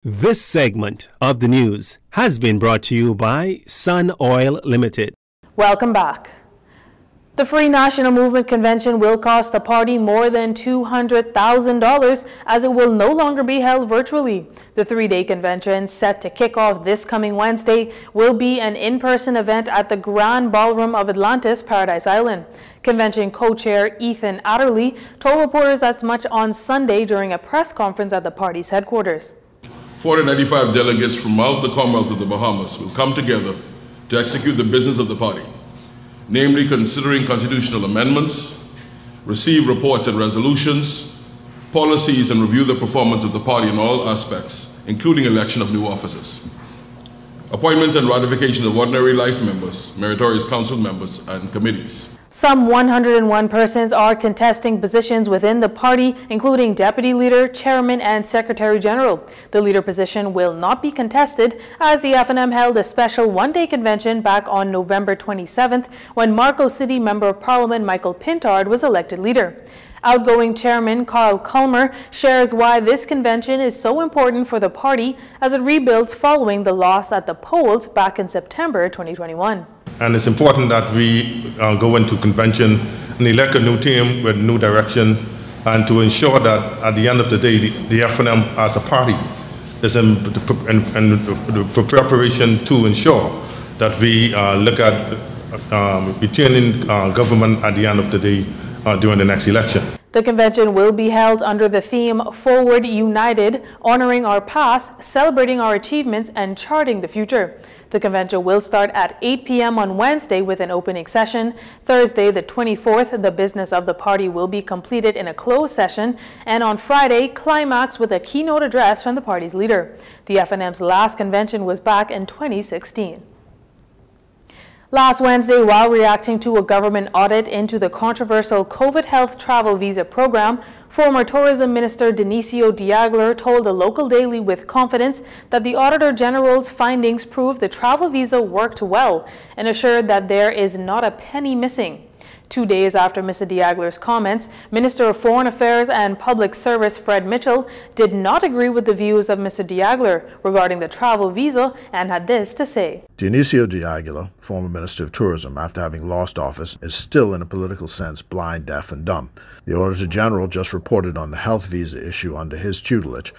This segment of the news has been brought to you by Sun Oil Limited. Welcome back. The Free National Movement Convention will cost the party more than $200,000 as it will no longer be held virtually. The three-day convention, set to kick off this coming Wednesday, will be an in-person event at the Grand Ballroom of Atlantis, Paradise Island. Convention co-chair Ethan Adderley told reporters as much on Sunday during a press conference at the party's headquarters. 495 delegates from out the Commonwealth of the Bahamas will come together to execute the business of the party, namely considering constitutional amendments, receive reports and resolutions, policies, and review the performance of the party in all aspects, including election of new officers, appointments and ratification of ordinary life members, meritorious council members, and committees. Some 101 persons are contesting positions within the party, including Deputy Leader, Chairman, and Secretary General. The leader position will not be contested as the FNM held a special one-day convention back on November 27th when Marco City Member of Parliament Michael Pintard was elected leader. Outgoing Chairman Carl Culmer shares why this convention is so important for the party as it rebuilds following the loss at the polls back in September 2021. And it's important that we go into convention and elect a new team with new direction, and to ensure that at the end of the day, the FNM as a party is in the preparation to ensure that we look at retaining government at the end of the day during the next election. The convention will be held under the theme Forward United, honoring our past, celebrating our achievements, and charting the future. The convention will start at 8 p.m. on Wednesday with an opening session. Thursday, the 24th, the business of the party will be completed in a closed session. And on Friday, climax with a keynote address from the party's leader. The FNM's last convention was back in 2016. Last Wednesday, while reacting to a government audit into the controversial COVID health travel visa program, former Tourism Minister Dionisio Diagler told a local daily with confidence that the Auditor General's findings prove the travel visa worked well and assured that there is not a penny missing. 2 days after Mr. Diagler's comments, Minister of Foreign Affairs and Public Service Fred Mitchell did not agree with the views of Mr. Diagler regarding the travel visa and had this to say. Dionisio Diagler, former Minister of Tourism, after having lost office, is still in a political sense blind, deaf, and dumb. The Auditor General just reported on the health visa issue under his tutelage,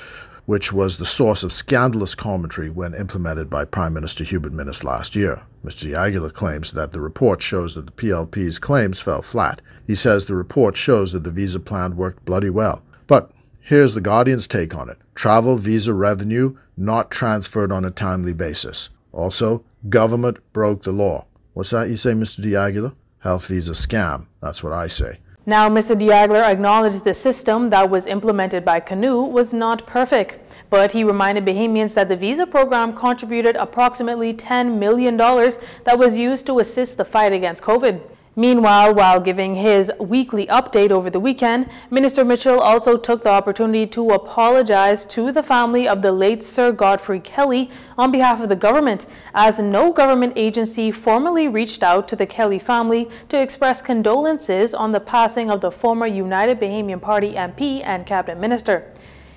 which was the source of scandalous commentary when implemented by Prime Minister Hubert Minnis last year. Mr. Diagler claims that the report shows that the PLP's claims fell flat. He says the report shows that the visa plan worked bloody well. But here's the Guardian's take on it. Travel visa revenue not transferred on a timely basis. Also, government broke the law. What's that you say, Mr. Diagler? Health visa scam. That's what I say. Now, Mr. Diagler acknowledged the system that was implemented by Canoe was not perfect, but he reminded Bahamians that the visa program contributed approximately $10 million that was used to assist the fight against COVID. Meanwhile, while giving his weekly update over the weekend, Minister Mitchell also took the opportunity to apologize to the family of the late Sir Godfrey Kelly on behalf of the government, as no government agency formally reached out to the Kelly family to express condolences on the passing of the former United Bahamian Party MP and Cabinet Minister.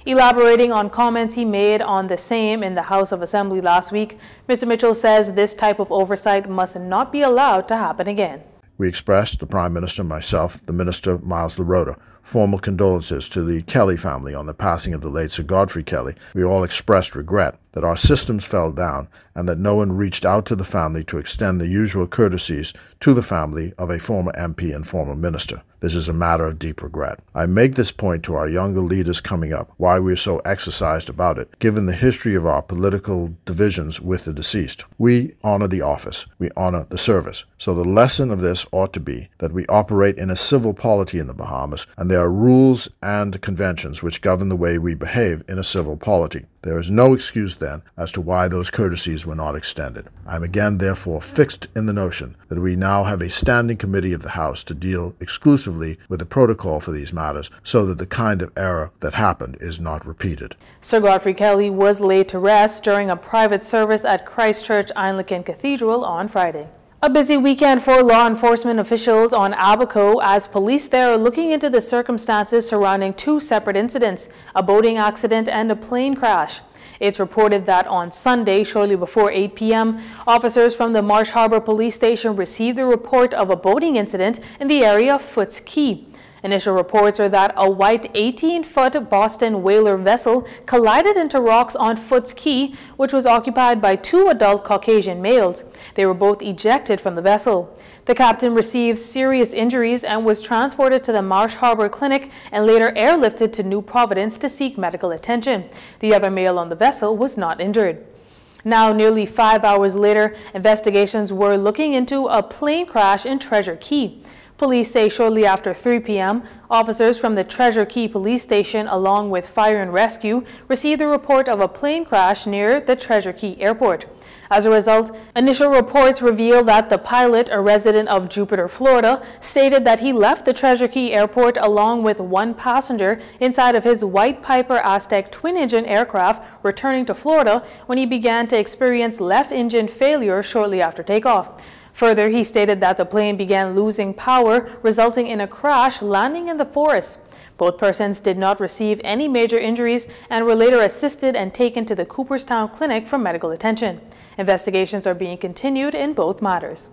Elaborating on comments he made on the same in the House of Assembly last week, Mr. Mitchell says this type of oversight must not be allowed to happen again. We expressed, the Prime Minister, myself, the Minister, Miles LaRota, formal condolences to the Kelly family on the passing of the late Sir Godfrey Kelly. We all expressed regret that our systems fell down and that no one reached out to the family to extend the usual courtesies to the family of a former MP and former minister. This is a matter of deep regret. I make this point to our younger leaders coming up, why we are so exercised about it, given the history of our political divisions with the deceased. We honor the office. We honor the service. So the lesson of this ought to be that we operate in a civil polity in the Bahamas, and there are rules and conventions which govern the way we behave in a civil polity. There is no excuse then as to why those courtesies were not extended. I am again therefore fixed in the notion that we now have a standing committee of the House to deal exclusively with the protocol for these matters so that the kind of error that happened is not repeated. Sir Godfrey Kelly was laid to rest during a private service at Christchurch Anglican Cathedral on Friday. A busy weekend for law enforcement officials on Abaco as police there are looking into the circumstances surrounding two separate incidents, a boating accident and a plane crash. It's reported that on Sunday, shortly before 8 p.m., officers from the Marsh Harbor Police Station received a report of a boating incident in the area of Foots Key. Initial reports are that a white 18-foot Boston whaler vessel collided into rocks on Foots Key, which was occupied by 2 adult Caucasian males. They were both ejected from the vessel. The captain received serious injuries and was transported to the Marsh Harbor Clinic and later airlifted to New Providence to seek medical attention. The other male on the vessel was not injured. Now, nearly 5 hours later, investigations were looking into a plane crash in Treasure Key. Police say shortly after 3 p.m., officers from the Treasure Key Police Station, along with Fire and Rescue, received a report of a plane crash near the Treasure Key Airport. As a result, initial reports reveal that the pilot, a resident of Jupiter, Florida, stated that he left the Treasure Key Airport along with 1 passenger inside of his White Piper Aztec twin-engine aircraft returning to Florida when he began to experience left engine failure shortly after takeoff. Further, he stated that the plane began losing power, resulting in a crash landing in the forest. Both persons did not receive any major injuries and were later assisted and taken to the Cooperstown Clinic for medical attention. Investigations are being continued in both matters.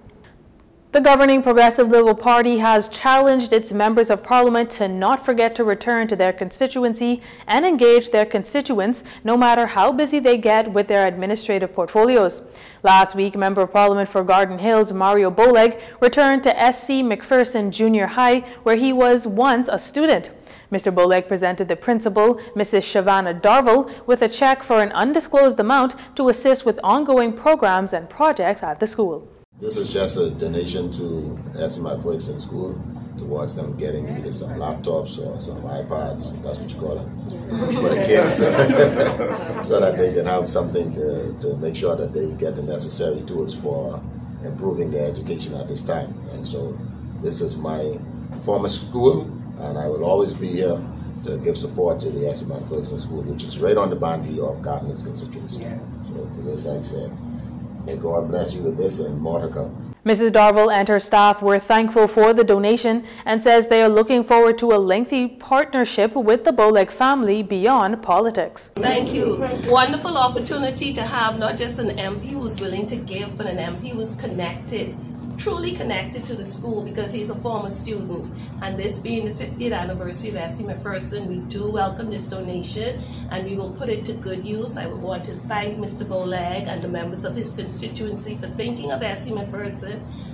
The governing Progressive Liberal Party has challenged its members of parliament to not forget to return to their constituency and engage their constituents, no matter how busy they get with their administrative portfolios. Last week, Member of Parliament for Garden Hills, Mario Boleg, returned to SC McPherson Junior High, where he was once a student. Mr. Boleg presented the principal, Mrs. Shavana Darville, with a check for an undisclosed amount to assist with ongoing programs and projects at the school. This is just a donation to SC McPherson School towards them getting either some laptops or some iPads, that's what you call it, for the kids, so that they can have something to make sure that they get the necessary tools for improving their education at this time. And so this is my former school, and I will always be here to give support to the SC McPherson School, which is right on the boundary of Garden Hills constituency. Yeah. So to this I say, may God bless you with this and more to come. Mrs. Darville and her staff were thankful for the donation and says they are looking forward to a lengthy partnership with the Boleg family beyond politics. Thank you. Wonderful opportunity to have not just an MP who's willing to give, but an MP who's connected, truly connected to the school, because he's a former student. And this being the 50th anniversary of SC McPherson, we do welcome this donation and we will put it to good use. I would want to thank Mr. Boleg and the members of his constituency for thinking of SC McPherson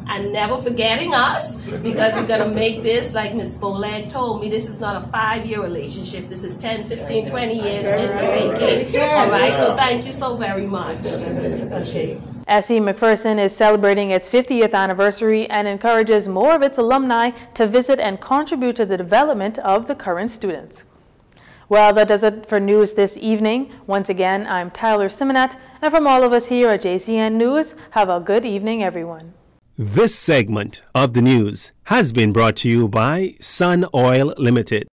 and never forgetting us, because we're going to make this, like Ms. Boleg told me, this is not a 5-year relationship. This is 10, 15, 20 years in the making. All right, so thank you so very much. Okay. SC McPherson is celebrating its 50th anniversary and encourages more of its alumni to visit and contribute to the development of the current students. Well, that does it for news this evening. Once again, I'm Tyler Simonet, and from all of us here at JCN News, have a good evening, everyone. This segment of the news has been brought to you by Sun Oil Limited.